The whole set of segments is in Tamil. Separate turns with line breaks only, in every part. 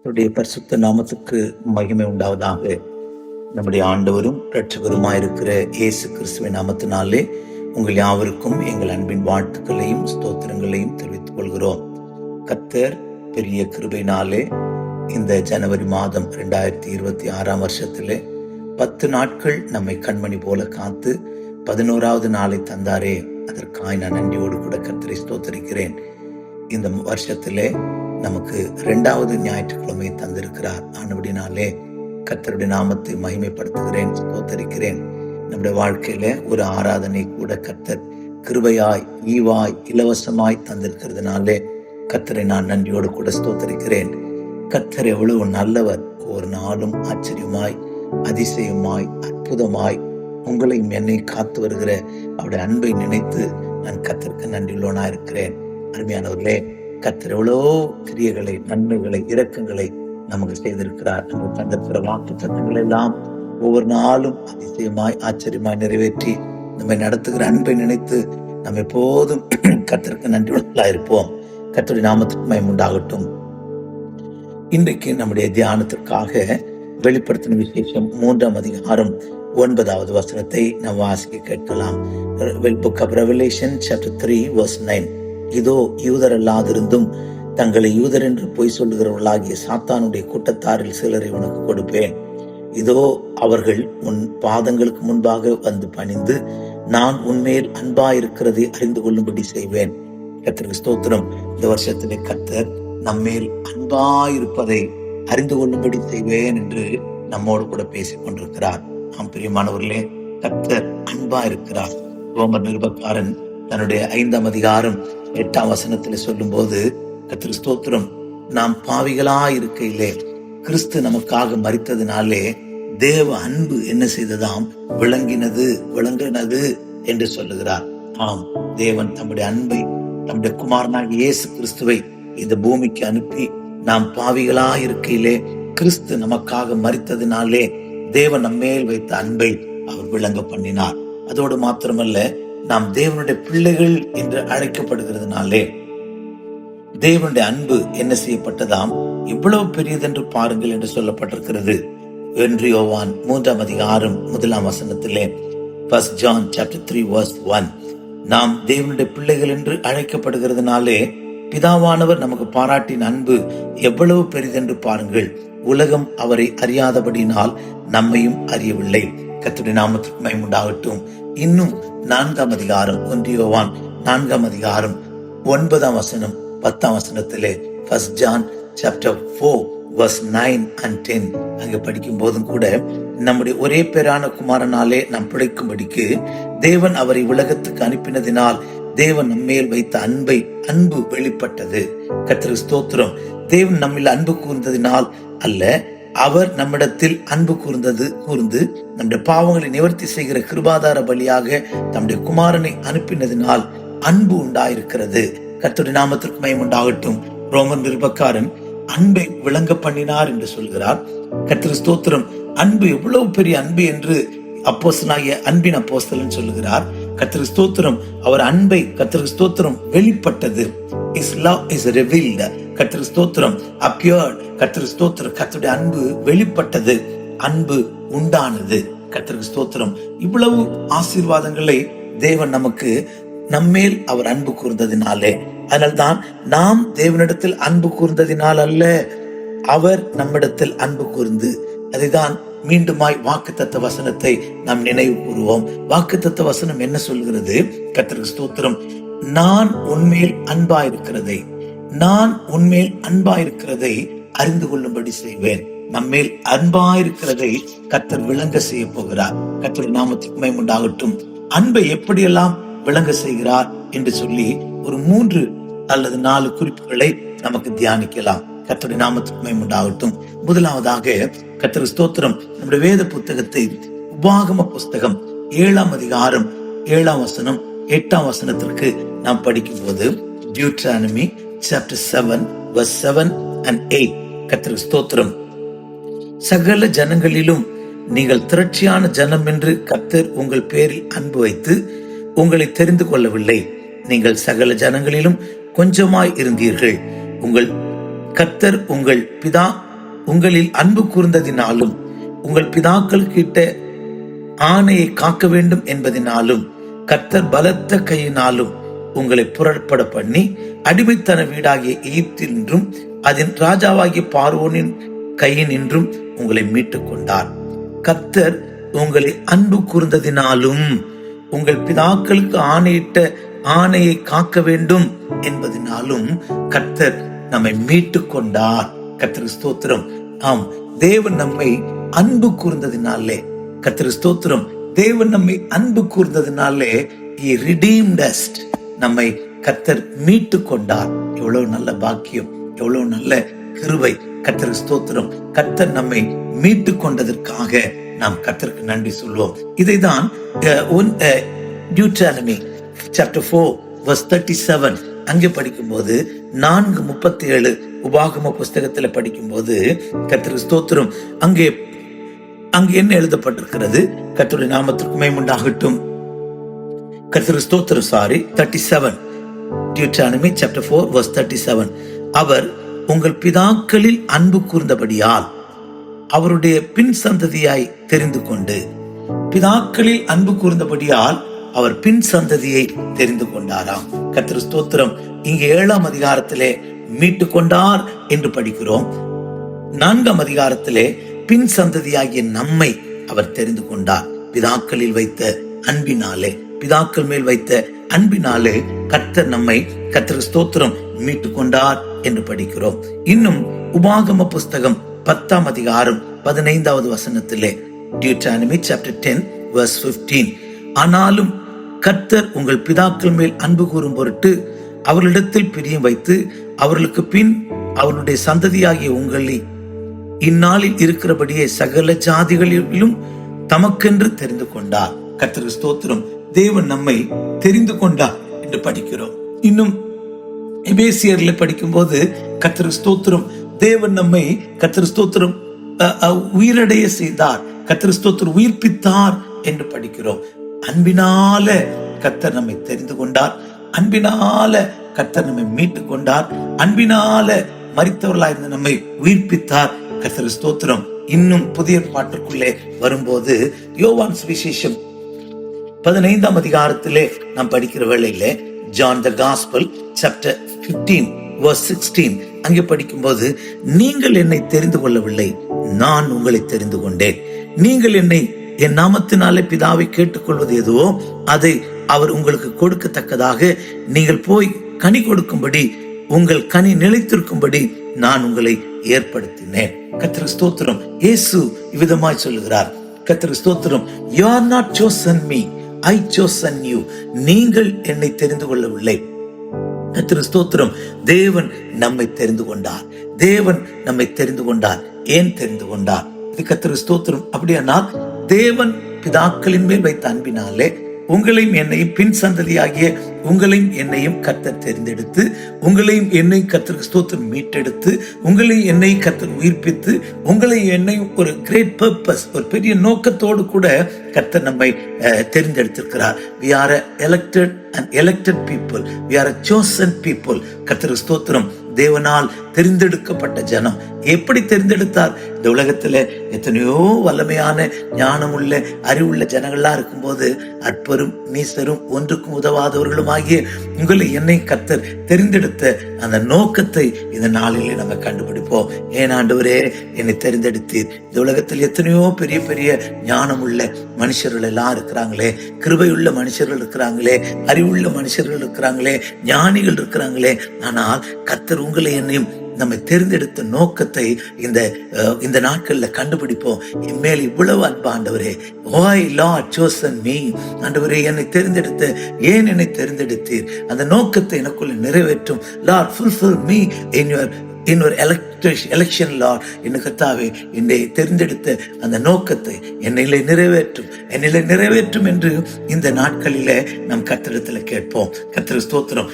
கர்த்தருடைய பரிசுத்த நாமத்துக்கு மகிமை உண்டாவதாக. நம்முடைய ஆண்டவரும் இரட்சகருமாயிருக்கிற இயேசு கிறிஸ்துவின் நாமத்தினாலே உங்கள் யாவருக்கும் எங்கள் அன்பின் வாழ்த்துக்களையும் ஸ்தோத்திரங்களையும் தெரிவித்துக் கொள்கிறோம். கர்த்தர் பெரிய கிருபையினாலே இந்த ஜனவரி மாதம் 2026 வருஷத்திலே 10 நாட்கள் நம்மை கண்மணி போல காத்து 11வது நாளை தந்தாரே, அதற்காக நான் நன்றியோடு கூட கர்த்தரை ஸ்தோத்தரிக்கிறேன். இந்த வருஷத்திலே நமக்கு 2வது ஞாயிற்றுக்கிழமை தந்திருக்கிறார். ஆனபடினாலே கர்த்தருடைய நாமத்தை மகிமைப்படுத்துகிறேன், ஸ்தோத்தரிக்கிறேன். நம்முடைய வாழ்க்கையில ஒரு ஆராதனை கூட கர்த்தர் கிருபையாய் ஈவாய் இலவசமாய் தந்திருக்கிறதுனாலே கர்த்தரை நான் நன்றியோடு கூட ஸ்தோத்தரிக்கிறேன். கர்த்தர் எவ்வளவு நல்லவர்! ஒரு நாளும் ஆச்சரியமாய் அதிசயமாய் அற்புதமாய் உங்களையும் என்னை காத்து வருகிற அவருடைய அன்பை நினைத்து நான் கர்த்தருக்கு நன்றியுள்ளவனா இருக்கிறேன். அருமையானவர்களே, கர்த்தர் எவ்வளோ கிரியைகளை, நன்மைகளை, இரக்கங்களை நமக்கு செய்திருக்கிறார். நமக்கு தந்திருக்கிற வாக்கு தத்தங்கள் எல்லாம் ஒவ்வொரு நாளும் அதிசயமாய் ஆச்சரியமாய் நிறைவேற்றி நம்மை நடத்துகிற அன்பை நினைத்து நம்ம எப்போதும் கர்த்தருக்கு நன்றியுள்ளவர்களாக இருப்போம். கர்த்தருடைய நாமத்துக்கு மகிமை உண்டாகட்டும். இன்றைக்கு நம்முடைய தியானத்திற்காக வெளிப்படுத்தின விசேஷம் 3ஆம் அதிகாரம் 9வது வசனத்தை நாம் வாசிக்க கேட்கலாம். Book of Revelation chapter 3 verse 9. இதோ யூதர் அல்லாதிருந்தும் தங்களை யூதர் என்று பொய் சொல்லுகிறவர்களாகிய சாத்தானுடைய கூட்டத்தாரில் சிலரை உனக்கு கொடுப்பேன். இதோ அவர்கள் உன் பாதங்களுக்கு முன்பாக வந்து பணிந்து நான் உன்மேல் அன்பாயிருக்கிறதை அறிந்து கொள்ளும்படி செய்வேன். கர்த்தருக்கு ஸ்தோத்திரம். இந்த வருஷத்திலே கர்த்தர் நம்மேல் அன்பாயிருப்பதை அறிந்து கொள்ளும்படி செய்வேன் என்று நம்மோடு கூட பேசிக் கொண்டிருக்கிறார். நாம் பிரியமானவர்களே, கர்த்தர் அன்பா இருக்கிறார். ரோமர் நிருபக்காரன் தன்னுடைய 5ஆம் அதிகாரம் 8ஆம் வசனத்தில் சொல்லும் போது, கர்த்தருக்கு ஸ்தோத்திரம், நாம் பாவிகளா இருக்கையிலே கிறிஸ்து நமக்காக மரித்ததினாலே தேவ அன்பு என்ன செய்ததாம்? விளங்கினது என்று சொல்லுகிறார். ஆம், தேவன் தம்முடைய அன்பை, தம்முடைய குமாரனாகிய இயேசு கிறிஸ்துவை இந்த பூமிக்கு அனுப்பி நாம் பாவிகளா இருக்கையிலே கிறிஸ்து நமக்காக மரித்ததினாலே தேவன் நம்மேல் வைத்த அன்பை அவர் விளங்க பண்ணினார். அதோடு மாத்திரமல்ல, நாம் தேவனுடைய பிள்ளைகள் என்று அழைக்கப்படுகிறதுனாலே தேவனுடைய அன்பு என்ன செய்யப்பட்டதாம்? இவ்வளவு பெரியதென்று பாருங்கள் என்று சொல்லப்பட்டிருக்கிறது. யோவான் 3ஆம் அதிகாரம் 1ஆம் வசனத்திலே 1 John chapter 3 verse 1, நாம் தேவனுடைய பிள்ளைகள் என்று அழைக்கப்படுகிறதுனாலே பிதாவானவர் நமக்கு பாராட்டின அன்பு எவ்வளவு பெரிதென்று பாருங்கள். உலகம் அவரை அறியாதபடியினால் நம்மையும் அறியவில்லை. கர்த்தருடைய நாமத்திற்கு மகிமை உண்டாகட்டும். இன்னும் 4ஆம் அதிகாரம் 1 யோவான் 4ஆம் அதிகாரம் 9ஆம் வசனம் 10ஆம் வசனத்திலே 1 John chapter 4 verse 9 and 10 அங்க படிக்கும் போதும் கூட, நம்முடைய ஒரே பேரான குமாரனாலே நாம் பிழைக்கும்படிக்கு தேவன் அவரை உலகத்துக்கு அனுப்பினதினால் தேவன் நம்மேல் வைத்த அன்பு வெளிப்பட்டது. கர்த்தருக்கு ஸ்தோத்திரம். தேவன் நம்மில் அன்பு கூர்ந்ததினால் அல்ல, அவர் நம்மிடத்தில் அன்பு கூர்ந்து நம்முடைய பாவங்களை நிவர்த்தி செய்கிற கிருபாதார பலியாக நம்முடைய குமாரனை அனுப்பினதினால் அன்பு உண்டாயிருக்கிறது. கர்த்தருடைய நாமத்திற்கு மகிமை உண்டாகட்டும். ரோமர் நிருபக்காரன் அன்பை விளங்க பண்ணினார் என்று சொல்கிறார். கர்த்தருக்கு ஸ்தோத்திரம். அன்பு எவ்வளவு பெரிய அன்பு என்று அப்போஸ்தலனாகிய அன்பின் அப்போஸ்தலன் சொல்லுகிறார். கர்த்தருக்கு ஸ்தோத்திரம். அவர் அன்பை, கர்த்தருக்கு ஸ்தோத்திரம், வெளிப்பட்டது. His love is revealed. கர்த்தருக்கு ஸ்தோத்திரம். appeared. கர்த்தருக்கு ஸ்தோத்திரம். கர்த்தருடைய அன்பு வெளிப்பட்டது, அன்பு உண்டானது. கர்த்தருக்கு ஸ்தோத்திரம். இவ்வளவு ஆசீர்வாதங்களை தேவன் நமக்கு நம்மேல் அவர் அன்பு கூர்ந்ததினாலே, அதனால்தான் நாம் தேவனிடத்தில் அன்பு கூர்ந்ததினால் அல்ல, அவர் நம்மிடத்தில் அன்பு கூர்ந்து, அதைதான் மீண்டுமாய் வாக்குத்தத்த வசனத்தை நாம் நினைவு கூறுவோம். வாக்குத்தத்த வசனம் என்ன சொல்கிறது? கர்த்தருக்கு ஸ்தோத்திரம். நான் உன்மேல் அன்பாயிருக்கிறதை அறிந்து கொள்ளும்படி செய்வேன். நம்மேல் அன்பாயிருக்கிறதை கர்த்தர் விளங்க செய்ய போகிறார். கர்த்தருடைய நாமத்துக்கு மகிமை உண்டாகட்டும். அன்பை எப்படியெல்லாம் விளங்க செய்கிறார் என்று சொல்லி ஒரு 3 அல்லது 4 குறிப்புகளை நமக்கு தியானிக்கலாம். கர்த்தருடைய நாமத்துக்கு மகிமை உண்டாகட்டும். முதலாவதாக, கர்த்தருக்கு ஸ்தோத்திரம், நம்முடைய வேத புத்தகத்தை உபாகம புஸ்தகம் 7ஆம் அதிகாரம் 7ஆம் வசனம் 8ஆம் வசனத்திற்கு நாம் படிக்கும் போது, Deuteronomy chapter 7 verse 7 and 8, கர்த்தருக்கு ஸ்தோத்திரம். சகல ஜனங்களிலும் நீங்கள் திரட்சியான ஜனம் என்று கர்த்தர் உங்கள் பேரில் அன்பு வைத்து உங்களை தெரிந்து கொள்ளவில்லை. நீங்கள் சகல ஜனங்களிலும் கொஞ்சமாய் இருந்தீர்கள். உங்கள் கர்த்தர் உங்கள் உங்களில் அன்பு கூர்ந்ததினாலும் உங்கள் பிதாக்களுக்கு இட்ட ஆணையை காக்க வேண்டும் என்பதினாலும் கர்த்தர் பலத்த கையினாலும் உங்களை புறப்பட பண்ணி அடிமைத்தன வீடாகிய எகிப்தினின்றும் அதன் ராஜாவாகிய பார்வோனின் கையினின்றும் உங்களை மீட்டுக் கொண்டார். கர்த்தர் உங்களை அன்பு கூர்ந்ததினாலும் உங்கள் பிதாக்களுக்கு ஆணையிட்ட ஆணையை காக்க வேண்டும் என்பதனாலும் கர்த்தர் நம்மை மீட்டுக் கொண்டார். கர்த்தருக்கு ஸ்தோத்திரம். ஆம், தேவன் நம்மை அன்பு கூர்ந்ததினாலே, கர்த்தருக்கு ஸ்தோத்திரம், தேவன் நம்மை அன்பு கூர்ந்ததினாலே he redeemed us. நம்மை கர்த்தர் மீட்டு கொண்டார். எவ்வளவு நல்ல பாக்கியம், எவ்வளவு நல்ல கிருபை. கர்த்தருக்கு ஸ்தோத்திரம். கர்த்தர் நம்மை மீட்டு கொண்டதற்காக நாம் கர்த்தருக்கு நன்றி சொல்வோம். இதைதான் Deuteronomy chapter 4 verse 37 அங்கே படிக்கும்போது 4:37 உபாகம புஸ்தகத்துல படிக்கும்போது கர்த்தருக்கு ஸ்தோத்திரம், அங்கே என்ன எழுதப்பட்டிருக்கிறது? கர்த்தருடைய நாமத்திற்கு மகிமை உண்டாகட்டும். கர்த்தருக்கு ஸ்தோத்திரம். 37 Deuteronomy chapter 4 verse 37. அவர் உங்கள் பிதாக்களில் அன்பு கூர்ந்தபடியால் அவருடைய பின் சந்ததியாய் தெரிந்து கொண்டு, பிதாக்களில் அன்பு கூர்ந்தபடியால் அவர் பின் சந்ததியை தெரிந்து கொண்டாராம். கர்த்தருக்கு ஸ்தோத்திரம். இங்கே 7ஆம் அதிகாரத்திலே மீட்டு கொண்டார் என்று படிக்கிறோம். 4ஆம் அதிகாரத்திலே பின் சந்ததியாகிய நம்மை அவர் தெரிந்து கொண்டார். பிதாக்களில் வைத்த அன்பினாலே, பிதாக்கள் மேல் வைத்த அன்பினாலே கர்த்தர் நம்மை, கர்த்தருக்கு ஸ்தோத்திரம், மீட்டு கொண்டார் என்று படிக்கிறோம். இன்னும் உபாகம புஸ்தகம் 10ஆம் அதிகாரம் 15வது வசனத்திலே Deuteronomy chapter 10 verse 15. ஆனாலும் கர்த்தர் உங்கள் பிதாக்கள் மேல் அன்பு கூறும் பொருட்டு அவர்களிடத்தில் பிரியம் வைத்து அவர்களுக்கு பின் அவருடைய சந்ததியாகிய உங்களை இந்நாளில் இருக்கிறபடியே சகல ஜாதிகளிலும் தமக்கென்று தெரிந்து கொண்டார். கர்த்தருக்கு ஸ்தோத்திரம். தேவன் நம்மை தெரிந்து கொண்டார் என்று படிக்கிறோம். இன்னும் எபேசியர்ல படிக்கும்போது கர்த்தருக்கு ஸ்தோத்திரம், தேவன் நம்மை, கர்த்தருக்கு ஸ்தோத்திரம், உயிரடைய செய்தார். கர்த்தருக்கு ஸ்தோத்திரம், உயிர்ப்பித்தார் என்று படிக்கிறோம். அன்பினால கர்த்தர் நம்மை தெரிந்து கொண்டார். அன்பினால கர்த்தர் நம்மை மீட்டுக் கொண்டார். அன்பினால மரித்தவர்களாயிருந்த நம்மை உயிர்ப்பித்தார். கர்த்தருக்கு ஸ்தோத்திரம். இன்னும் புதிய பாட்டுக்குள்ளே வரும்போது யோவான் சுவிசேஷம் 15ஆம் அதிகாரத்திலே நாம் படிக்கிற வேளையிலே John the Gospel chapter 15 verse 16 அங்கே படிக்கும்போது, நீங்கள் என்னை தெரிந்து கொள்ளவில்லை, நான் உங்களை தெரிந்து கொண்டேன். நீங்கள் என்னை என் நாமத்தினாலே பிதாவை கேட்டுக்கொள்வது எதுவோ அதை அவர் உங்களுக்கு கொடுக்கத்தக்கதாக நீங்கள் போய் கனி கொடுக்கும்படி, உங்கள் கனி நிலைத்திருக்கும்படி நான் உங்களை ஏற்படுத்தினேன். கர்த்தருக்கு ஸ்தோத்திரம். இயேசு இவ்விதமாய் சொல்லுகிறார். கர்த்தருக்கு ஸ்தோத்திரம். You are not chosen me, I chosen you. நீங்கள் என்னை தெரிந்து கொள்ளவில்லை. கர்த்தருக்கு ஸ்தோத்திரம். தேவன் நம்மை தெரிந்து கொண்டார். தேவன் நம்மை தெரிந்து கொண்டார். ஏன் தெரிந்து கொண்டார்? கர்த்தருக்கு ஸ்தோத்திரம். அப்படியானால் தேவன் பிதாக்களின் மேல் வைத்த அன்பினாலே உங்களையும் என்னையும் பின் சந்ததியாகிய உங்களையும் என்னையும் கர்த்தர் தெரிந்தெடுத்து, உங்களையும் என்னையும் கர்த்தருக்கு ஸ்தோத்திரம் மீட்டெடுத்து, உங்களையும் என்னையும் கர்த்தர் உயிர்ப்பித்து, உங்களையும் என்னையும் ஒரு கிரேட் பர்பஸ், ஒரு பெரிய நோக்கத்தோடு கூட கர்த்தர் நம்மை தெரிந்தெடுத்திருக்கிறார். We are an elected people. We are a chosen people. கர்த்தருக்கு ஸ்தோத்திரம். தேவனால் தெரிந்தெடுக்கப்பட்ட ஜனம். எப்படி தெரிந்தெடுத்தார்? இந்த உலகத்துல எத்தனையோ வல்லமையான ஞானமுள்ள அறிவுள்ள ஜனங்கள்லாம் இருக்கும்போது அற்பரும் நீசரும் ஒன்றுக்கும் உதவாதவர்களும் ஆகிய உங்களை என்னை கர்த்தர் தெரிந்தெடுத்த அந்த நோக்கத்தை இந்த நாளிலே நம்ம கண்டுபிடிப்போம். ஏன் ஆண்டவரே என்னை தெரிந்தெடுத்தீர்? இந்த உலகத்தில் எத்தனையோ பெரிய பெரிய ஞானமுள்ள மனுஷர்கள் எல்லாம் இருக்கிறாங்களே, கிருபையுள்ள மனுஷர்கள் இருக்கிறாங்களே, அறிவுள்ள மனுஷர்கள் இருக்கிறாங்களே, ஞானிகள் இருக்கிறாங்களே. ஆனால் கர்த்தர் உங்களை என்னையும் நம்மை தெரிந்தெடுத்த நோக்கத்தை இந்த நாட்கள்ல கண்டுபிடிப்போம். என்மேல் இவ்வளவு அன்பு ஆண்டவரே, why Lord chosen me? ஆண்டவரே என்னை தெரிந்தெடுத்த, ஏன் என்னை தெரிந்தெடுத்தீர்? அந்த நோக்கத்தை எனக்குள்ள நிறைவேற்றும். Lord fulfill me in your election Lord. என்ன கர்த்தாவே, என்னை தெரிந்தெடுத்த அந்த நோக்கத்தை என்னிலே நிறைவேற்றும் என்று இந்த நாட்களிலே நாம் கர்த்தரிடத்துல கேட்போம். கர்த்தர் ஸ்தோத்திரம்.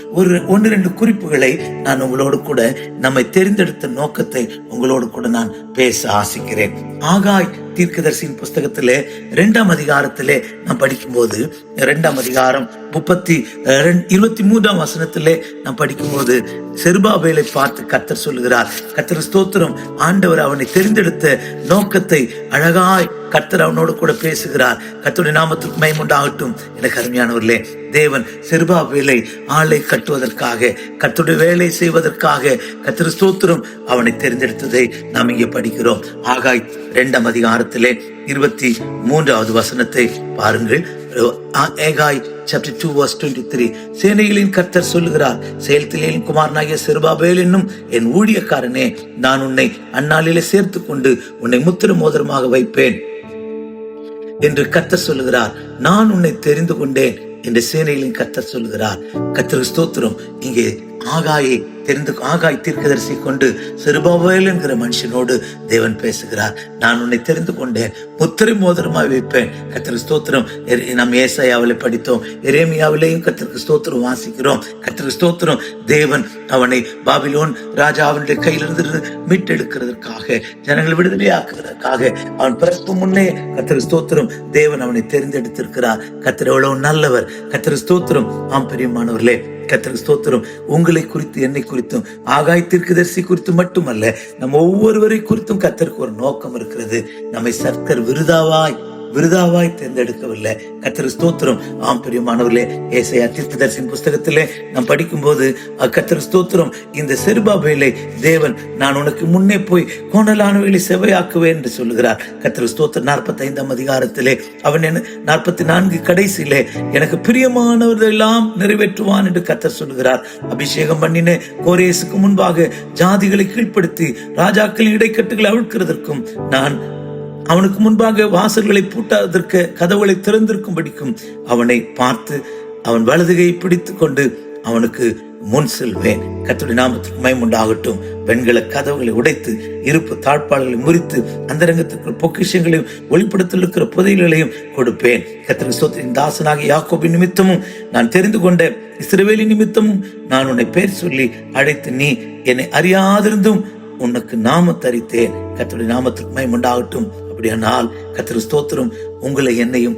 ஒன்று ரெண்டு குறிப்புகளை நான் உங்களோடு கூட, நம்மை தெரிந்தெடுத்த நோக்கத்தை உங்களோடு கூட நான் பேச ஆசிக்கிறேன். ஆகாய் தீர்க்கதரிசியின் புஸ்தகத்திலே 2ஆம் அதிகாரத்திலே நாம் படிக்கும்போது 2ஆம் அதிகாரம் 23ஆம் வசனத்திலே நாம் படிக்கும்போது செருபாபேலை பார்த்து கர்த்தர் சொல்லுகிறார். கர்த்தர் ஸ்தோத்திரம், ஆண்டவர் அவனை தெரிந்தெடுத்த நோக்கத்தை அழகாய் கர்த்தர் அவனோடு கூட பேசுகிறார். கர்த்தருடைய நாமத்துக்கு மகிமை உண்டாகட்டும். எனக்கு அருமையானவர்களே, தேவன் செருபாபேலை ஆளை கட்டுவதற்காக, கர்த்தருடைய வேலை செய்வதற்காக கர்த்தர் ஸ்தோத்திரம் அவனை தெரிந்தெடுத்ததை நாம் இங்கே படிக்கிறோம். ஆகாய் 2ஆம் அதிகாரத்திலே 23வது வசனத்தை பாருங்கள். ஆகாய் chapter 2 verse 23. சேனைகளின் கர்த்தர் சொல்லுகிறார், செயல்திலேயின் குமாரனாகிய செருபாபேல் என்னும் என் ஊழியக்காரனே, நான் உன்னை அந்நாளிலே சேர்த்து கொண்டு உன்னை முத்திர மோதிரமாக வைப்பேன் என்று கர்த்தர் சொல்லுகிறார். நான் உன்னை தெரிந்து கொண்டேன் என்று சேனைகளின் கர்த்தர் சொல்லுகிறார். கர்த்தர் ஸ்தோத்திரம். இங்கே ஆகாய் தீர்க்கதரிசி கொண்டு செருபாபேல் என்கிற மனுஷனோடு தேவன் பேசுகிறார். நான் உன்னை தெரிந்து கொண்டேன், முத்திரை மோதிரமாய் வைப்பேன். கர்த்தருக்கு ஸ்தோத்திரம். நாம் ஏசாயாவிலே படித்தோம், எரேமியாவிலேயும் கர்த்தருக்கு ஸ்தோத்திரம் வாசிக்கிறோம். கர்த்தருக்கு ஸ்தோத்திரம். தேவன் அவனை பாபிலோன் ராஜாவினுடைய கையிலிருந்து மீட்டெடுக்கிறதற்காக, ஜனங்களை விடுதலையாக்குவதற்காக, அவன் பிறப்பு முன்னே கர்த்தருக்கு ஸ்தோத்திரம் தேவன் அவனை தெரிந்தெடுத்திருக்கிறார். கர்த்தர் எவ்வளவு நல்லவர். கர்த்தருக்கு ஸ்தோத்திரம். ஆம் பிரியமானவர்களே, கர்த்தருக்கு ஸ்தோத்திரம். உங்களை குறித்து, என்னை குறித்தும், ஆகாய் தீர்க்கதரிசி குறித்து மட்டுமல்ல, நம்ம ஒவ்வொருவரை குறித்தும் கர்த்தருக்கு ஒரு நோக்கம் இருக்கிறது. நம்மை கர்த்தர் விருதாவாய் தேர்ந்தெடுக்கவில்லை. கர்த்தருக்கு ஸ்தோத்திரம். ஆம் பிரியமானவர்களே, ஏசாயா தீர்க்கதரிசியின் புஸ்தகத்திலே நாம் படிக்கும்போது கர்த்தருக்கு ஸ்தோத்திரம், இந்த செருபாபேலை தேவன் நான் உனக்கு முன்னே போய் கோணலானவைகளை செவையாக்குவேன் என்று சொல்லுகிறார். கர்த்தருக்கு ஸ்தோத்திரம். 45ஆம் அதிகாரத்திலே அவன் 44 கடைசியிலே எனக்கு பிரியமானவர்கள் எல்லாம் நிறைவேற்றுவான் என்று கர்த்தர் சொல்லுகிறார். அபிஷேகம் பண்ணின கோரேசுக்கு முன்பாக ஜாதிகளை கீழ்ப்படுத்தி ராஜாக்களின் இடைக்கட்டுகளை அவிழ்க்கிறதற்கும், நான் அவனுக்கு முன்பாக வாசல்களை பூட்டாததற்கு கதவுகளை திறந்திருக்கும்படிக்கும் அவனை பார்த்து அவன் வலதுகையை பிடித்து கொண்டு அவனுக்கு முன் செல்வேன். கர்த்தருடைய நாமத்துக்கு மகிமை உண்டாகட்டும். வெண்கல கதவுகளை உடைத்து, இருப்பு தாழ்பாளர்களை முறித்து, அந்தரங்கத்திற்கு பொக்கிஷங்களையும் ஒளிப்படத்தில் இருக்கிற புதையல்களையும் கொடுப்பேன். கர்த்தருக்கு ஸ்தோத்திரம். தாசனாகிய யாக்கோபின் நிமித்தமும் நான் தெரிந்து கொண்ட இஸ்ரவேலின் நிமித்தமும் நான் உன்னை பேர் சொல்லி அழைத்து நீ என்னை அறியாதிருந்தும் உனக்கு நாம தரித்தேன். கர்த்தருடைய நாமத்துக்கு மகிமை உண்டாகட்டும். அப்படியானால் கர்த்தருக்கு ஸ்தோத்திரம், உங்களை என்னையும்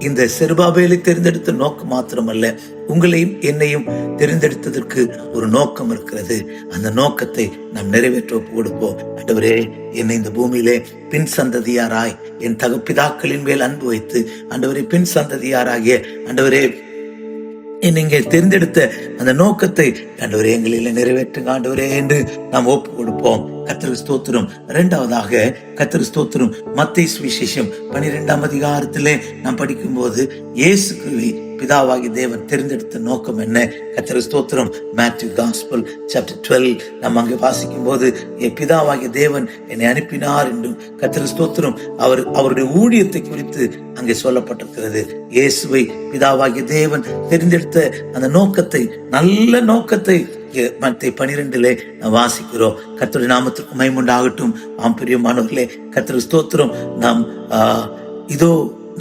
இந்த செருபாபேலை தெரிந்தெடுத்த நோக்கம் மாத்திரமல்ல, உங்களையும் என்னையும் தெரிந்தெடுத்ததற்கு ஒரு நோக்கம் இருக்கிறது. அந்த நோக்கத்தை நாம் நிறைவேற்ற ஒப்பு கொடுப்போம். ஆண்டவரே, என்னை இந்த பூமியிலே பின் சந்ததியாராய் என் தகப்பிதாக்களின் மேல் அன்பு வைத்து, ஆண்டவரே பின் சந்ததியாராகிய ஆண்டவரே நீங்க தெரிந்தெடுத்த அந்த நோக்கத்தை ஆண்டவரே எங்களில் நிறைவேற்றுங்க ஆண்டவரே என்று நாம் ஒப்பு கொடுப்போம். கர்த்தருக்கு ஸ்தோத்திரம். 2வதாக கர்த்தருக்கு ஸ்தோத்திரம். மத்தேயு சுவிசேஷம் 12ஆம் அதிகாரத்திலே நாம் படிக்கும்போது இயேசு பிதாவாகி தேவன் தெரிந்தெடுத்த நோக்கம் என்ன? கர்த்தருக்கு ஸ்தோத்திரம். மேத்யூ காஸ்பல் chapter 12 நாம் அங்கே வாசிக்கும் போது பிதாவாகிய தேவன் என்னை அனுப்பினார் என்றும், கர்த்தருக்கு ஸ்தோத்திரம், அவருடைய ஊழியத்தை குறித்து அங்கே சொல்லப்பட்டிருக்கிறது. இயேசுவை பிதாவாகிய தேவன் தெரிந்தெடுத்த அந்த நோக்கத்தை, நல்ல நோக்கத்தை மத்தேயு 12 வாசிக்கிறோம். கர்த்தருடைய நாமத்துக்கு மகிமை உண்டாகட்டும். ஆம் பிரியமானவர்களே, கர்த்தருக்கு ஸ்தோத்திரம். நாம் இதோ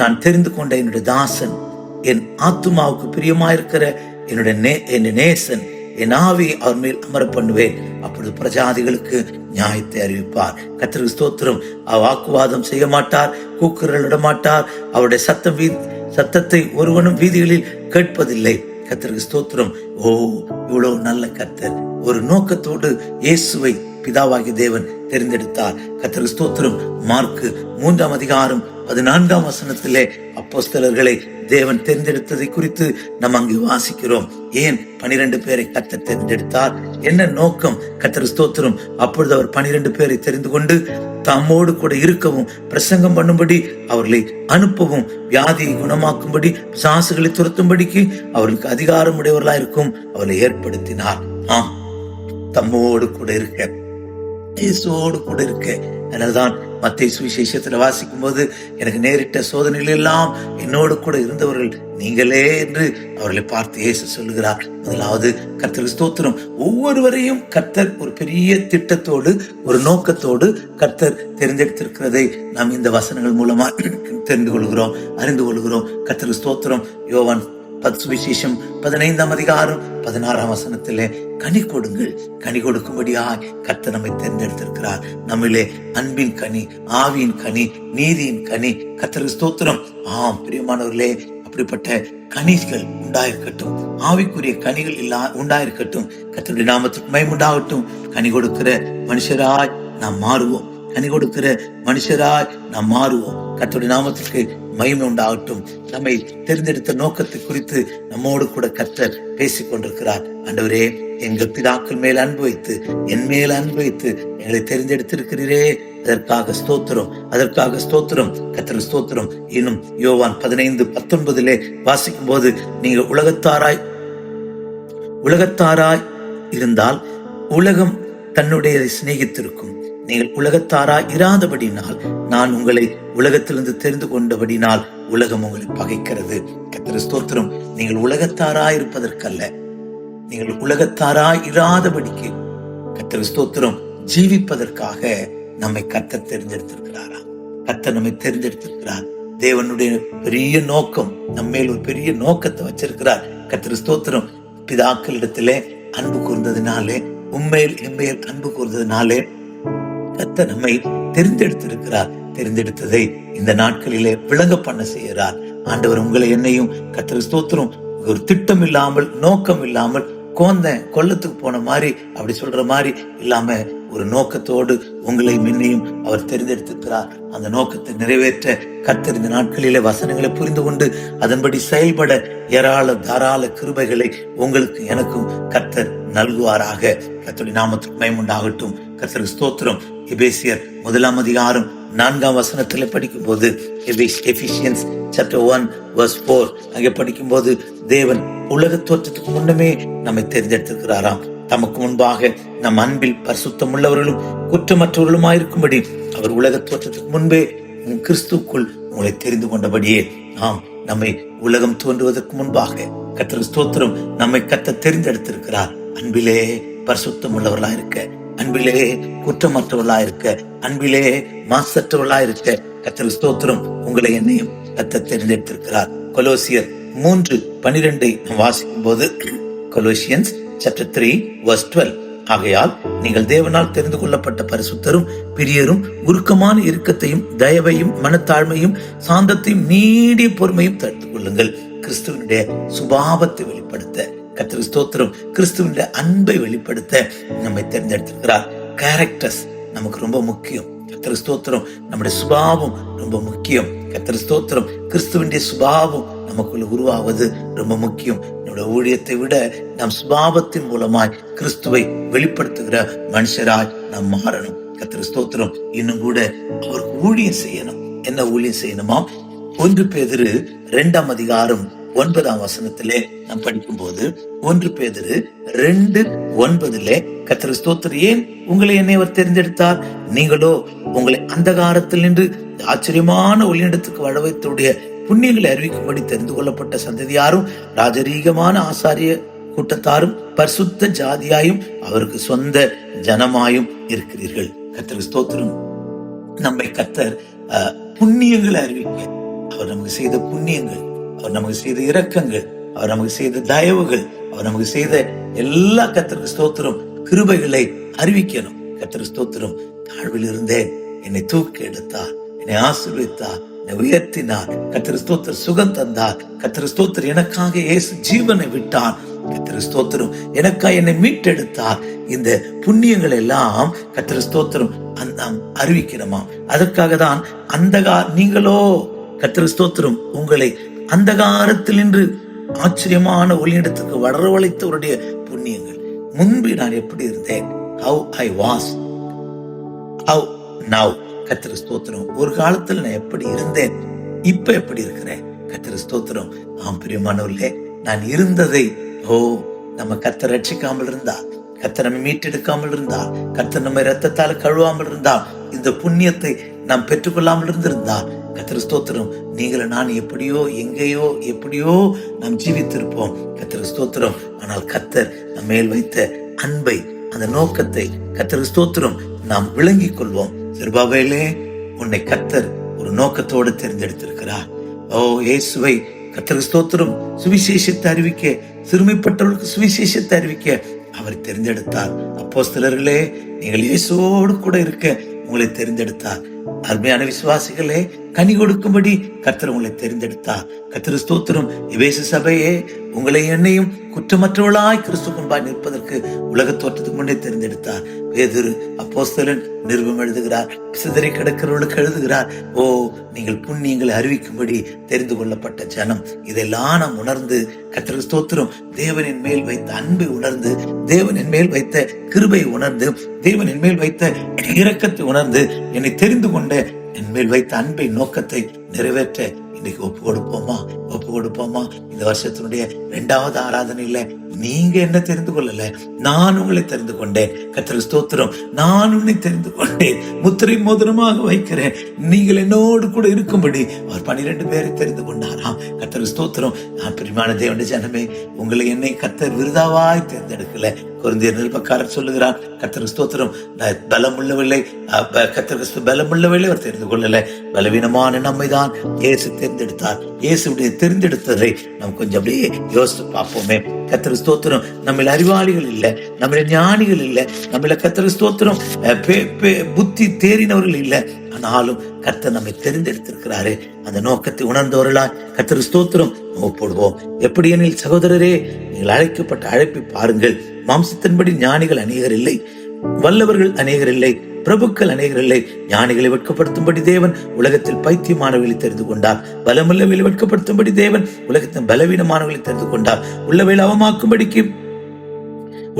நான் தெரிந்து கொண்ட என்னுடைய தாசன், என் ஆத்துமாவுக்கு பிரியமாயிருக்கிற என்னுடைய நேசன், என் ஆவியை அவர் மேல் அமர பண்ணுவேன், அப்பொழுது பிரஜாதிகளுக்கு நியாயத்தை அறிவிப்பார். கர்த்தருக்கு ஸ்தோத்திரம். வாக்குவாதம் செய்ய மாட்டார், கூக்குரலிட மாட்டார், அவருடைய சத்தத்தை ஒருவனும் வீதிகளில் கேட்பதில்லை. கர்த்தருக்கு ஸ்தோத்திரம். இவ்வளவு நல்ல கர்த்தர் ஒரு நோக்கத்தோடு இயேசுவை பிதாவாகிய தேவன் தெரிந்தெடுத்தார். கர்த்தருக்கு ஸ்தோத்திரம். மார்க்கு 3ஆம் அதிகாரம் 14ஆம் வசனத்திலே அப்போஸ்தலர்களை தேவன் தெரிந்தெடுத்ததை குறித்து நாம் அங்கு வாசிக்கிறோம். ஏன் 12 பேரை கர்த்தர் தெரிந்தெடுத்தார்? என்ன நோக்கம்? கர்த்தருக்கு ஸ்தோத்திரம். அப்பொழுது அவர் 12 பேரை தெரிந்து கொண்டு தம்மோடு கூட இருக்கவும், பிரசங்கம் பண்ணும்படி, அவர்களை அனுப்பவும், வியாதியை குணமாக்கும்படி, பிசாசுகளை துரத்தும்படிக்கு அவர்களுக்கு அதிகாரம் உடையவர்களாக இருக்கும் அவர்களை ஏற்படுத்தினார். தம்மோடு கூட இருக்க, இயேசுவோடு கூட இருக்க. அதனால்தான் மத்தேயு சுவிசேஷத்துல வாசிக்கும் போது எனக்கு நேரிட்ட சோதனைகள் எல்லாம் என்னோடு கூட இருந்தவர்கள் நீங்களே என்று அவர்களை பார்த்து இயேசு சொல்லுகிறார். முதலாவது கர்த்தருக்கு ஸ்தோத்திரம். ஒவ்வொருவரையும் கர்த்தர் ஒரு பெரிய திட்டத்தோடு, ஒரு நோக்கத்தோடு கர்த்தர் தெரிந்தெடுத்திருக்கிறதை நாம் இந்த வசனங்கள் மூலமா தெரிந்து கொள்கிறோம், அறிந்து கொள்கிறோம். கர்த்தருக்கு ஸ்தோத்திரம். யோவான் சுவிசேஷம் 15ஆம் அதிகாரம் 16ஆம் வசனத்திலே கனி கொடுங்கள், கனி கொடுக்கும்படியாய் கர்த்தர் நம்மை தேர்ந்தெடுத்திருக்கிறார். நம்மிலே அன்பின் கனி, ஆவியின் கனி, நீதியின் கனி. கர்த்தருக்கு ஸ்தோத்திரம். பிரியமானவர்களே, அப்படிப்பட்ட கனிகள் உண்டாயிருக்கட்டும், ஆவிக்குரிய கனிகள் உண்டாயிருக்கட்டும். கர்த்தருடைய நாமத்துக்கு மகிமை உண்டாகட்டும். கனி கொடுக்கிற மனுஷராய் நாம் மாறுவோம். கனி கொடுக்கிற மனுஷராய் நாம் மாறுவோம். கர்த்தருடைய நாமத்துக்கு மகிமை உண்டாகட்டும். நம்மை தெரிந்தெடுத்த நோக்கத்தை குறித்து நம்மோடு கூட கர்த்தர் பேசிக் கொண்டிருக்கிறார். ஆண்டவரே, எங்கள் பிதாக்கள் மேல் அன்பு வைத்து, என் மேல் அன்பு வைத்து எங்களை தெரிந்தெடுத்திருக்கிறீரே, அதற்காக ஸ்தோத்திரம், அதற்காக ஸ்தோத்திரம், கர்த்தர் ஸ்தோத்திரம். இன்னும் யோவான் 15:19 வாசிக்கும் போது, நீங்கள் உலகத்தாராய் இருந்தால் உலகம் தன்னுடைய சிநேகித்திருக்கும். நீங்கள் உலகத்தாராய் இராதபடினால் நான் உங்களை உலகத்திலிருந்து தெரிந்து கொண்டபடினால் உலகம் உங்களை பகைக்கிறது. கர்த்தர் ஸ்தோத்திரம். நீங்கள் உலகத்தாராய் இருப்பதற்கல்ல, நீங்கள் உலகத்தாராய் இராதபடிக்கு கர்த்தர் ஸ்தோத்திரம் ஜீவிப்பதற்காக நம்மை கர்த்தர் தெரிஞ்செடுத்திருக்கிறாரா? கர்த்தர் நம்மை தெரிஞ்செடுத்திருக்கிறார். தேவனுடைய பெரிய நோக்கம், நம்மேல் ஒரு பெரிய நோக்கத்தை வச்சிருக்கிறார். கர்த்தர் ஸ்தோத்திரம். பிதாக்களிடத்திலே அன்பு கூர்ந்ததினாலே, உண்மையில் எம்மேல் அன்பு கூர்ந்ததினாலே கர்த்தர் நம்மை தெரிந்தெடுத்திருக்கிறார். தெரிந்தெடுத்ததை இந்த நாட்களிலே விளங்க பண்ண செய்கிறார். ஆண்டவர் உங்களை என்னையும் கர்த்தர் ஸ்தோத்திரம் ஒரு திட்டம் இல்லாமல், நோக்கம் இல்லாமல், கொல்லத்துக்கு போன மாதிரி அப்படி சொல்ற மாதிரி இல்லாம ஒரு நோக்கத்தோடு உங்களை முன்னையும் அவர் தெரிந்தெடுத்திருக்கிறார். அந்த நோக்கத்தை நிறைவேற்ற கர்த்தர் இந்த நாட்களிலே வசனங்களை புரிந்து கொண்டு அதன்படி செயல்பட ஏராள தாராள கிருபைகளை உங்களுக்கு எனக்கும் கர்த்தர் நல்குவாராக. கர்த்தருடைய நாமத்துக்கு மகிமை உண்டாகட்டும். கர்த்தருக்கு ஸ்தோத்திரம். எபேசியர் 1:4 படிக்கும் போது, எபிசியன்ஸ் chapter 1:4 அங்கே படிக்கும் போது, தேவன் உலக தோற்றத்துக்கு முன்னமே நம்மை தெரிந்தெடுத்திருக்கிறாராம். தமக்கு முன்பாக நம் அன்பில் பரிசுத்தம் உள்ளவர்களும் குற்றமற்றவர்களுமாயிருக்கும்படி அவர் உலக தோற்றத்துக்கு முன்பே கிறிஸ்துக்குள் உங்களை தெரிந்து கொண்டபடியே, நம்மை உலகம் தோன்றுவதற்கு முன்பாக கர்த்தர் ஸ்தோத்திரம் நம்மை கர்த்தர் தெரிந்தெடுத்திருக்கிறார். அன்பிலே பரிசுத்தம் உள்ளவர்களா இருக்க, அன்பிலே குற்றமற்றவர்களா இருக்க, அன்பிலே மாசற்றவர்களா இருக்க கர்த்தர் ஸ்தோத்திரம் உங்களை என்னையும் கர்த்தர் தெரிந்தெடுத்திருக்கிறார். கொலோசியர் 3:12 வாசிக்கும் போது, கொலோசியன்ஸ் chapter 3:12 ஆகையால் நீங்கள் தேவனால் தெரிந்து கொள்ளப்பட்ட பரிசுத்தரும் பிரியரும் உருக்கமான இரக்கத்தையும் தயவையும் மனத்தாழ்மையும் சாந்தத்தையும் நீடிய பொறுமையும் தடுத்து கொள்ளுங்கள். கிறிஸ்துவனுடைய சுபாவத்தை வெளிப்படுத்த கர்த்தர் ஸ்தோத்திரம், கிறிஸ்துவனுடைய அன்பை வெளிப்படுத்த நம்மை தெரிந்தெடுத்திருக்கிறார். கேரக்டர்ஸ் நமக்கு ரொம்ப முக்கியம். கர்த்தர் ஸ்தோத்திரம். நம்முடைய சுபாவம் ரொம்ப முக்கியம். கர்த்தர் ஸ்தோத்திரம். கிறிஸ்துவனுடைய சுபாவம் நமக்குள்ள உருவாவது ரொம்ப முக்கியம். நம்முடைய ஊழியத்தை விட நம் சுபாவத்தின் மூலமாய் கிறிஸ்துவை வெளிப்படுத்துகிற மனுஷராய் நாம் மாறணும். கர்த்தர் ஸ்தோத்திரம். இன்னும் கூட அவருக்கு ஊழியம் செய்யணும். என்ன ஊழியம் செய்யணுமா? 1 பேதுரு 2:9 நாம் படிக்கும் போது, 1 பேதுரு 2:9 கர்த்தர் ஸ்தோத்திரம். ஏன் உங்களை என்னை அவர் தெரிந்தெடுத்தார்? நீங்களோ உங்களை அந்தகாரத்தில் நின்று ஆச்சரியமான ஒளியிடத்துக்கு வரவைத்துடைய புண்ணியங்களை அறிவிக்கும்படி தெரிந்து கொள்ளப்பட்ட சந்ததியாரும் ராஜரீகமான ஆசாரிய கூட்டத்தாரும் பரிசுத்த ஜாதியாயும் அவருக்கு சொந்த ஜனமாயும் இருக்கிறீர்கள். கர்த்தர் ஸ்தோத்திரம். நம்மை கர்த்தர் புண்ணியங்களை அறிவிக்க, அவர் நமக்கு செய்த புண்ணியங்கள், அவர் நமக்கு செய்த இரக்கங்கள், அவர் நமக்கு செய்த தயவுகள், அவர் நமக்கு செய்த எல்லா கர்த்தருக்கு ஸ்தோத்திரம் கிருபைகளை அறிவிக்கணும். கர்த்தருக்கு ஸ்தோத்திரம். தாழ்வில் இருந்தேன், என்னை தூக்கி எடுத்தார், என்னை ஆசீர்வதித்தார், என்னை உயர்த்தினார். கர்த்தருக்கு ஸ்தோத்திரம். சுகம் தந்தார். கர்த்தருக்கு ஸ்தோத்திரம். எனக்காக இயேசு ஜீவனை விட்டார். கர்த்தருக்கு ஸ்தோத்திரம். எனக்காக என்னை மீட்டெடுத்தார். இந்த புண்ணியங்கள் எல்லாம் கர்த்தருக்கு ஸ்தோத்திரம் நாம் அறிவிக்கணுமா? அதற்காக தான் நீங்களோ கர்த்தருக்கு ஸ்தோத்திரம் உங்களை அந்தகாரத்தில் நின்று ஆச்சரியமான ஒளியிடத்துக்கு வரவழைத்தவருடைய புண்ணியங்கள். முன்பு நான் எப்படி இருந்தேன், how I was, how now. கர்த்தருக்கு ஸ்தோத்திரம். ஒரு காலத்துல நான் எப்படி இருந்தேன், இப்ப எப்படி இருக்கிறேன். கர்த்தருக்கு ஸ்தோத்திரம். பிரியமானவர்களே, நான் இருந்ததை நம்ம கர்த்தர் ரட்சிக்காமல் இருந்தா, கர்த்தர் நம்ம மீட்டெடுக்காமல் இருந்தா, கர்த்தர் நம்ம ரத்தத்தால கழுவாமல் இருந்தா, இந்த புண்ணியத்தை நாம் பெற்றுக்கொள்ளாமல் இருந்திருந்தா, கர்த்தர் ஸ்தோத்திரம், நீங்கள நான் எப்படியோ எங்கேயோ எப்படியோ நாம் ஜீவித்திருப்போம். கர்த்தர் ஸ்தோத்திரம். ஆனால் கர்த்தர் நம்ம மேல் வைத்த அன்பை, அந்த நோக்கத்தை கர்த்தர் ஸ்தோத்திரம் நாம் விளங்கிக் கொள்வோம். செருபாபேலே, உன்னை கர்த்தர் ஒரு நோக்கத்தோடு தெரிந்தெடுத்திருக்கிறார். இயேசுவை கர்த்தர் ஸ்தோத்திரம் சுவிசேஷத்தை அறிவிக்க, சிறுமைப்பட்டவர்களுக்கு சுவிசேஷத்தை அறிவிக்க அவர் தெரிந்தெடுத்தார். அப்போஸ்தலர்களே, நீங்கள் இயேசுவோடு கூட இருக்க உங்களை தெரிந்தெடுத்தார். அருமையான விசுவாசிகளே, கனி கொடுக்கும்படி கர்த்தர் உங்களை தெரிந்தெடுத்தார். கர்த்தர் ஸ்தோத்திரம். எபேசு சபையே, உங்களை என்னையும் குற்றமற்றவளாய் கிறிஸ்து முன்பாய் நிற்பதற்கு உலக தோற்றத்துக்கு முன்னே தெரிந்தெடுத்தார். பேதுரு அப்போஸ்தலன் நிருபம் எழுதுகிறார், சிதறி கிடக்கிறவர்களுக்கு எழுதுகிறார், ஓ நீங்கள் புண்ணியங்களை அறிவிக்கும்படி தெரிந்து கொள்ளப்பட்ட ஜனம். இதெல்லாம் நாம் உணர்ந்து கர்த்தர் ஸ்தோத்திரம், தேவனின் மேல் வைத்த அன்பை உணர்ந்து, தேவனின் மேல் வைத்த கிருபை உணர்ந்து, தேவனின் மேல் வைத்த இரக்கத்தை உணர்ந்து, என்னை தெரிந்து கொண்ட என் மேல் வைத்த அன்பை நோக்கத்தை நிறைவேற்ற இன்னைக்கு ஒப்பு கொடுப்போமா? இந்த வருஷத்தினுடைய 2வது ஆராதனையில நீங்க என்ன தெரிந்து கொள்ளல, நான் உங்களை தெரிந்து கொண்டேன். கர்த்தர் ஸ்தோத்திரம். நான் உன்னை தெரிந்து கொண்டேன், முத்திரை மோதிரமாக வைக்கிறேன், நீங்கள் என்னோடு கூட இருக்கும்படி அவர் 12 பேரை தெரிந்து கொண்டாராம். கர்த்தர் ஸ்தோத்திரம். பிரியமான தேவனுடைய ஜனமே, உங்களை என்னை கர்த்தர் விருதாவாய் தேர்ந்தெடுக்கல. கொரிந்தியர் நிருபக்காரர் சொல்லுகிறார், கர்த்தர் ஸ்தோத்திரம், பலமுள்ளவில்லை, கர்த்தர் பலமுள்ளவில்லை அவர் தெரிந்து கொள்ளல, பலவீனமான நம்மை தான் இயேசு தேர்ந்தெடுத்தார். இயேசுடைய தெரிந்தெடுத்ததை நாம் கொஞ்சம் அப்படியே யோசித்து பார்ப்போமே. கர்த்தர் ஸ்தோத்திரம். நம்ம அறிவாளிகள் இல்ல, நம்ம ஞானிகள் இல்ல, நம்ம கர்த்தர் ஸ்தோத்திரம் புத்தி தேறினவர்கள் இல்ல. ஆனாலும் கர்த்தர் நம்மை தெரிந்தெடுத்திருக்கிறாரு. அந்த நோக்கத்தை உணர்ந்தவர்களா கர்த்தர் ஸ்தோத்திரம் ஒப்புடுவோம். எப்படி எனில் சகோதரரே, நீங்கள் அழைக்கப்பட்ட அழைப்பை பாருங்கள். மாம்சத்தின்படி ஞானிகள் அநேகர் இல்லை, வல்லவர்கள் அநேகர் இல்லை, பிரபுக்கள் அநேகர் இல்லை. ஞானிகளை வெட்கப்படுத்தும்படி தேவன் உலகத்தில் பைத்தியமானவர்களை தெரிந்து கொண்டார். பலமுள்ளவர்களை வெட்கப்படுத்தும்படி தேவன் உலகத்தின் பலவீனமானவர்களை தெரிந்து கொண்டார். உள்ளவையில் அவமாக்கும்படிக்கு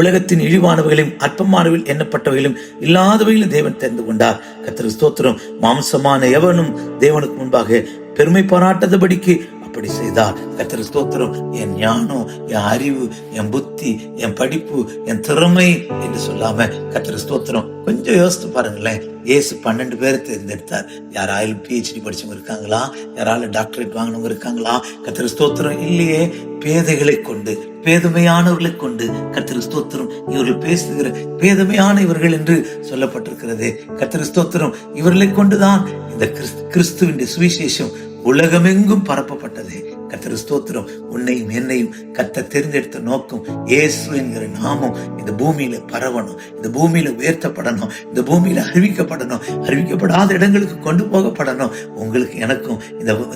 உலகத்தின் இழிவானவைகளையும் அற்பமானவையில் எண்ணப்பட்டவைகளும் இல்லாதவைகளும் தேவன் தெரிந்து கொண்டார். கர்த்தர் ஸ்தோத்திரம். மாம்சமான எவனும் தேவனுக்கு முன்பாக பெருமை பாராட்டாதபடிக்கு அப்படி செய்தார். கர்த்தர் ஸ்தோத்திரம். என் ஞானம், என் அறிவு, என் புத்தி, என் படிப்பு, என் திறமை என்று சொல்லாம கர்த்தர் ஸ்தோத்திரம் கொஞ்சம் யோசித்து பாருங்களேன். இயேசு 12 பேரை தேர்ந்தெடுத்தார். யாராலும் PhD படிச்சவங்க இருக்காங்களா? யாராலும் டாக்டரேட் வாங்கினவங்க இருக்காங்களா? கர்த்தர் ஸ்தோத்திரம் இல்லையே. பேதைகளை கொண்டு, பேதமையானவர்களை கொண்டு கர்த்தர் ஸ்தோத்திரம். இவர்கள் பேசுகிற பேதமையான இவர்கள் என்று சொல்லப்பட்டிருக்கிறது. கர்த்தர் ஸ்தோத்திரம். இவர்களை கொண்டுதான் இந்த கிறிஸ்துவின் சுவிசேஷம் உலகமெங்கும் பரப்பப்பட்டது. கர்த்தர் ஸ்தோத்திரம். உன்னையும் என்னையும் கர்த்தர் தெரிந்தெடுத்த நோக்கம், இயேசு என்கிற நாமம் இந்த பூமியில பரவணும், இந்த பூமியில உயர்த்தப்படணும், இந்த பூமியில அறிவிக்கப்படணும், அறிவிக்கப்படாத இடங்களுக்கு கொண்டு போகப்படணும். உங்களுக்கு எனக்கும்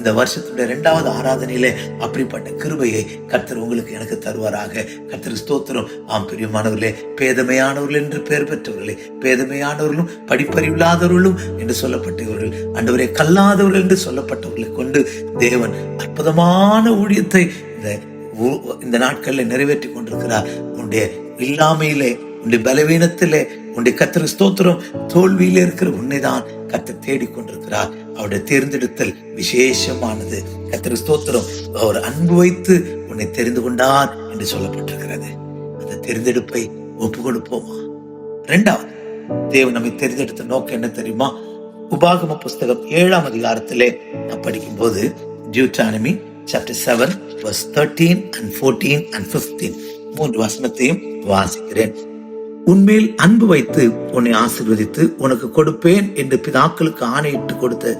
இந்த வருஷத்துடைய 2வது ஆராதனையில அப்படிப்பட்ட கிருபையை கர்த்தர் உங்களுக்கு எனக்கு தருவாராக. கர்த்தர் ஸ்தோத்திரம். ஆம் பிரியமானவர்களே, பேதமையானவர்கள் என்று பெயர் பெற்றவர்களே, பேதமையானவர்களும் படிப்பறிவில்லாதவர்களும் என்று சொல்லப்பட்டவர்கள், ஆண்டவரே கல்லாதவர்கள் என்று சொல்லப்பட்டவர்களை கொண்டு தேவன் அற்புதமான ஊழியத்தை இந்த நாட்களில் நிறைவேற்றி கொண்டிருக்கிறார். உன்னுடைய இல்லாமையிலே, உன்னுடைய பலவீனத்திலே, உன்னுடைய கர்த்தர் ஸ்தோத்திரம் தோல்வியில இருக்கிற உன்னைதான் கர்த்தர் தேடிக்கொண்டிருக்கிறார். அவருடைய தேர்ந்தெடுத்தல் விசேஷமானது. கர்த்தர் ஸ்தோத்திரம். அவர் அன்பு வைத்து உன்னை தெரிந்து கொண்டார் என்று சொல்லப்பட்டிருக்கிறது. அந்த தெரிந்தெடுப்பை ஒப்பு கொடுப்போமா? 2வது, தேவன் நம்மை தெரிந்தெடுத்த நோக்கம் என்ன தெரியுமா? உபாகம புஸ்தகம் 7ஆம் அதிகாரத்திலே நான் படிக்கும் போது Deuteronomy chapter 7 verse 13 and 14 and 15 3 வசனத்தையும் வாசிக்கிறேன். உன்மேல் அன்பு வைத்து உன்னை ஆசீர்வதித்து உனக்கு கொடுப்பேன் என்று பிதாக்களுக்கு ஆணையிட்டு கொடுத்த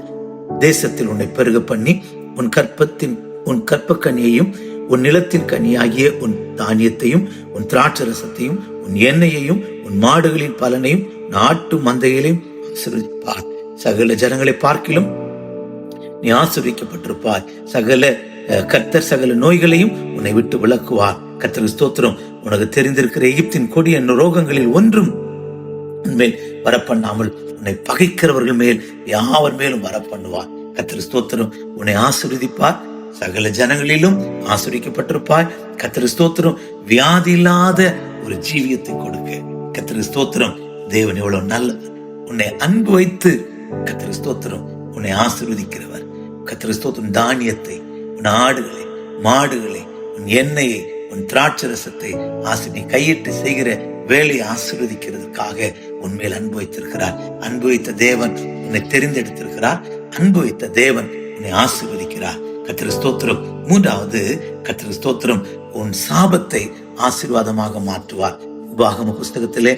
தேசத்தில் உன்னை பெருக பண்ணி உன் கற்பக்கனியையும் உன் நிலத்தின் கனியாகிய உன் தானியத்தையும் உன் திராட்சரசத்தையும் உன் எண்ணெயையும் உன் மாடுகளின் பலனையும் நாட்டு மந்தைகளையும் ஆசீர்வதிப்பார். சகல ஜனங்களை பார்க்கிலும் நீ ஆசீர்வதிக்கப்பட்டிருப்பாய். கர்த்தர் சகல நோய்களையும் உன்னை விட்டு விலக்குவார். கர்த்தர் ஸ்தோத்திரம். உனக்கு தெரிந்திருக்கிற எகிப்தின் கொடிய ரோகங்களில் ஒன்றும் உன்மேல் வரப்பண்ணாமல் உன்னை பகைக்கிறவர்கள் மேல் யாவர் மேலும் வரப்பண்ணுவார். கர்த்தர் ஸ்தோத்திரம். உன்னை ஆசீர்வதிப்பார். சகல ஜனங்களிலும் ஆசீர்வதிக்கப்பட்டிருப்பாய். கர்த்தர் ஸ்தோத்திரம். வியாதி இல்லாத ஒரு ஜீவியத்தை கொடுக்க கர்த்தர் ஸ்தோத்திரம். தேவன் எவ்வளவு நல்லது. உன்னை அன்பு வைத்து கர்த்தர் ஸ்தோத்திரம் உன்னை ஆசீர்வதிக்கிறவர். கர்த்தர் ஸ்தோத்திரம். தானியத்தை, உன் ஆடுகளை, மாடுகளை, உன் எண்ணெயை, உன் திராட்சரசத்தை நீ கையிட்டு செய்கிற வேலையை ஆசீர்வதிக்கிறதுக்காக உன்மேல் அன்பு வைத்திருக்கிறார். அன்பு வைத்த தேவன் உன்னை தெரிந்தெடுத்திருக்கிறார். அன்பு வைத்த தேவன் உன்னை ஆசீர்வதிக்கிறார். கர்த்தர் ஸ்தோத்திரம். 3வது, கர்த்தர் ஸ்தோத்திரம் உன் சாபத்தை ஆசீர்வாதமாக மாற்றுவார். உபாகம புஸ்தகத்திலே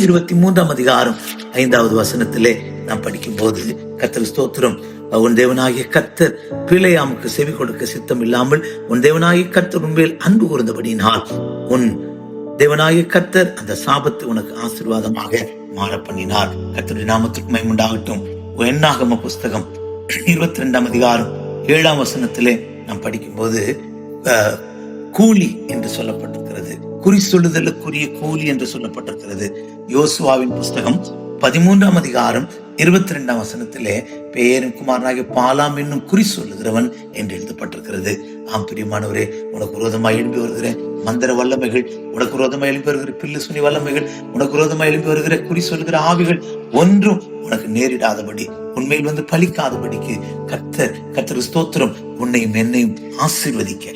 23ஆம் அதிகாரம் 5வது வசனத்திலே நாம் படிக்கும் போது கர்த்தர் ஸ்தோத்திரம். உன் தேவனாகிய கர்த்தர் பிலேயாமுக்கு செவி கொடுக்க சித்தம் இல்லாமல் உன் தேவனாகிய கர்த்தர் உன்மேல் அன்பு கூர்ந்தபடியினால் உன் தேவனாகிய கர்த்தர் அந்த சாபத்தை உனக்கு ஆசீர்வாதமாக மாற பண்ணினார். கர்த்தருடைய நாமத்திற்கு மகிமை உண்டாகட்டும். என்னாகம புஸ்தகம் 22ஆம் அதிகாரம் 7ஆம் வசனத்திலே நாம் படிக்கும்போது கூலி என்று சொல்லப்பட்டிருக்கிறது. குறி சொல்லுதலுக்குரிய கூலி என்று சொல்லப்பட்டிருக்கிறது. யோசுவாவின் புஸ்தகம் 13ஆம் அதிகாரம் 22ஆம் வசனத்திலே பேரின் குமாரனாகிய பாலாம் என்னும் குறி சொல்லுகிறவன் என்று எழுதப்பட்டிருக்கிறது. ஆம் பிரியமானவரே, உனக்கு விரோதமாக எழும்பி வருகிற மந்திர வல்லமைகள், உனக்கு விரோதமாக எழும்பி வருகிற பில்லு சுனி வல்லமைகள், உனக்கு விரோதமாக எழும்பி வருகிற குறி சொல்லுகிற ஆவிகள் ஒன்றும் உனக்கு நேரிடாதபடி, உண்மையில் பலிக்காதபடிக்கு கர்த்தர் ஸ்தோத்திரம் உன்னையும் என்னையும் ஆசீர்வதிக்க,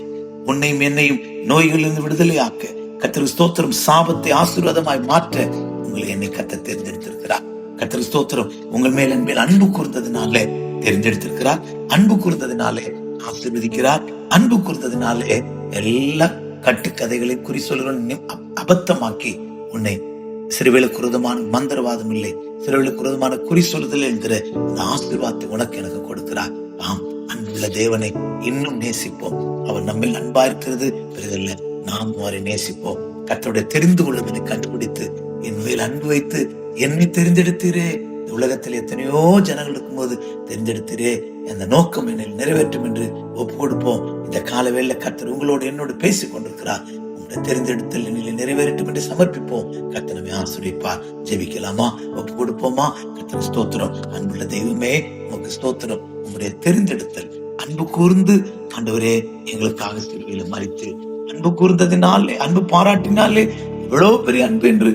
உன்னையும் என்னையும் நோய்களிலிருந்து விடுதலையாக்க, கர்த்தர் ஸ்தோத்திரம் சாபத்தை ஆசீர்வாதமாய் மாற்ற உங்களை என்னை கர்த்தர் தேர்ந்தெடுத்திருக்கிறார். கர்த்தர் ஸ்தோத்திரம் உங்கள் மேல் என் மேல் அன்பு கூர்ந்ததினாலே தெரிந்தெடுத்திருக்கிறார். அன்பு கூர்ந்ததினாலே ஆசீர்வதிக்கிறார். அன்பு கூர்ந்ததினாலே எல்லா கட்டுக்கதைகளையும் குறி சொல்லுகிற அபத்தமாக்கி உன்னை சிறுவேலுக்கு விரோதமான மந்திரவாதம் இல்லை, சிறுவேலுக்கு விரோதமான குறி சொல்லுதல் என்கிற அந்த ஆசீர்வாதத்தை உனக்கு எனக்கு கொடுக்கிறார். ஆம், அன்புள்ள தேவனை இன்னும் நேசிப்போம். அவர் நம்ம அன்பா இருக்கிறது பெரிதல்ல, நாம் அவரை நேசிப்போம். கர்த்தருடைய தெரிந்து கொள்வதை கண்டுபிடித்து என் மேல் அன்பு வைத்து என்னை தெரிந்தெடுத்தீரே. இந்த உலகத்தில் எத்தனையோ ஜனங்கள் இருக்கும்போது தெரிந்தெடுத்தீரே, அந்த நோக்கம் என்னை நிறைவேற்றும் என்று ஒப்பு கொடுப்போம். இந்த காலவேளை கர்த்தர் உங்களோடு என்னோடு பேசிக் கொண்டிருக்கிறார். உங்களுடைய தெரிந்தெடுத்தல் என்னில் நிறைவேறட்டும் என்று சமர்ப்பிப்போம். கர்த்தர் நம்மை ஆசீர்வதிப்பார். ஜெபிக்கலாமா? ஒப்பு கொடுப்போமா? கர்த்தர் ஸ்தோத்திரம். அன்புள்ள தெய்வமே, உமக்கு ஸ்தோத்திரம். உங்களுடைய தெரிந்தெடுத்தல் அன்பு கூர்ந்து ஆண்டவரே எங்களுக்காக சிலுவையில மரித்து அன்பு கூர்ந்ததினாலே, அன்பு பாராட்டினாலே இவ்வளவு பெரிய அன்பு என்று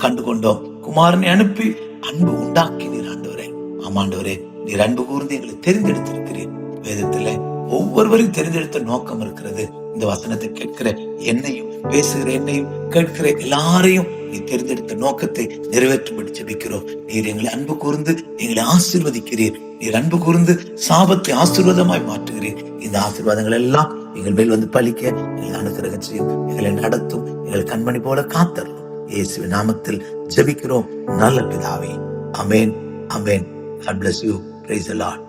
கண்டு கொண்டோம். குமாரனை அனுப்பி அன்பு உண்டாக்கினீர் ஆண்டவரே. ஆமாண்டவரே, நீர் அன்பு கூர்ந்து எங்களை தெரிந்தெடுத்திருக்கிறீர். வேதத்துல ஒவ்வொருவரையும் தெரிந்தெடுத்த நோக்கம் இருக்கிறது. இந்த வசனத்தை கேட்கிற என்னையும், பேசுகிற என்னையும், கேட்கிற எல்லாரையும் நீ தெரிந்தெடுத்த நோக்கத்தை நிறைவேற்றும்படி ஜெபிக்கிறோம். நீர் எங்களை அன்பு கூர்ந்து எங்களை ஆசீர்வதிக்கிறீர். நீர் அன்பு கூர்ந்து சாபத்தை ஆசீர்வாதமாய் மாற்றுகிறீர். இந்த ஆசீர்வாதங்கள் எல்லாம் எங்கள் மேல் பலிக்க எங்களை அனுகிரகம் செய்யும், எங்களை நடத்தும், எங்களை கண்மணி போல காத்தரும். இயேசுவின் நாமத்தில் ஜெபிக்கிறோம் நல்ல பிதாவே. ஆமென், ஆமென். God bless you. Praise the Lord.